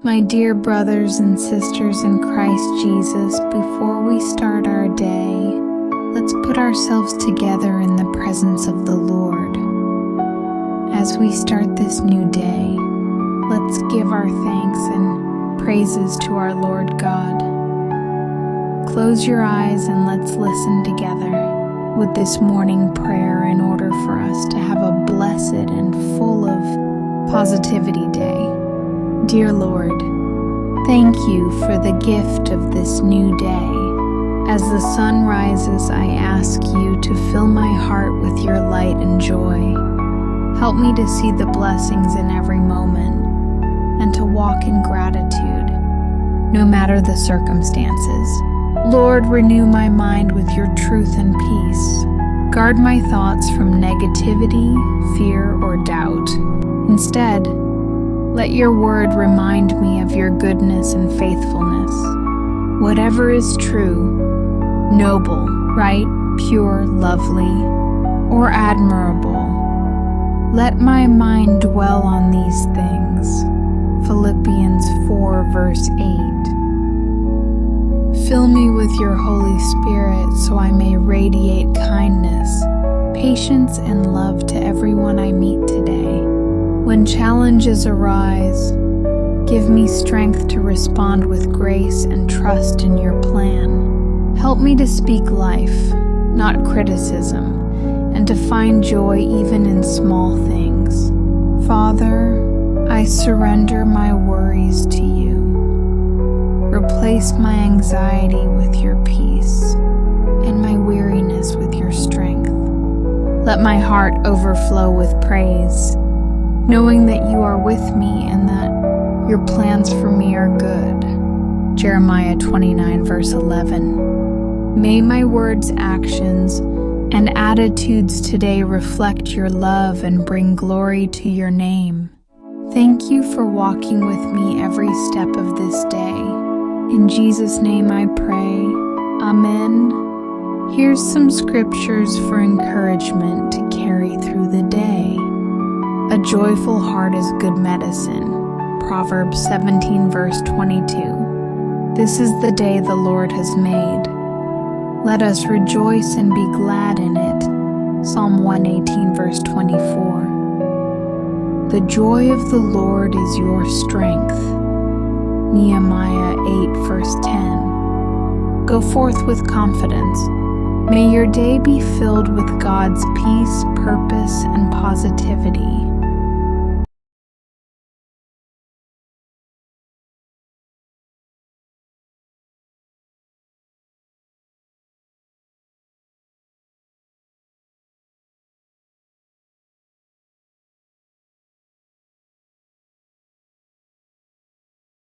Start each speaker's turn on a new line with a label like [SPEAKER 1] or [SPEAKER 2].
[SPEAKER 1] My dear brothers and sisters in Christ Jesus, before we start our day, let's put ourselves together in the presence of the Lord. As we start this new day, let's give our thanks and praises to our Lord God. Close your eyes and let's listen together with this morning prayer in order for us to have a blessed and full of positivity day. Dear Lord, thank you for the gift of this new day. As the sun rises, I ask you to fill my heart with your light and joy. Help me to see the blessings in every moment and to walk in gratitude, no matter the circumstances. Lord, renew my mind with your truth and peace. Guard my thoughts from negativity, fear, or doubt. Instead, let your word remind me of your goodness and faithfulness. Whatever is true, noble, right, pure, lovely, or admirable, let my mind dwell on these things. Philippians 4 verse 8. Fill me with your Holy Spirit so I may radiate kindness, patience, and love to everyone I meet today. When challenges arise, give me strength to respond with grace and trust in your plan. Help me to speak life, not criticism, and to find joy even in small things. Father, I surrender my worries to you. Replace my anxiety with your peace and my weariness with your strength. Let my heart overflow with praise, knowing that you are with me and that your plans for me are good. Jeremiah 29 verse 11. May my words, actions, and attitudes today reflect your love and bring glory to your name. Thank you for walking with me every step of this day. In Jesus' name I pray. Amen. Here's some scriptures for encouragement to carry through the day. A joyful heart is good medicine. Proverbs 17 verse 22. This is the day the Lord has made. Let us rejoice and be glad in it. Psalm 118 verse 24. The joy of the Lord is your strength. Nehemiah 8 verse 10. Go forth with confidence. May your day be filled with God's peace, purpose, and positivity.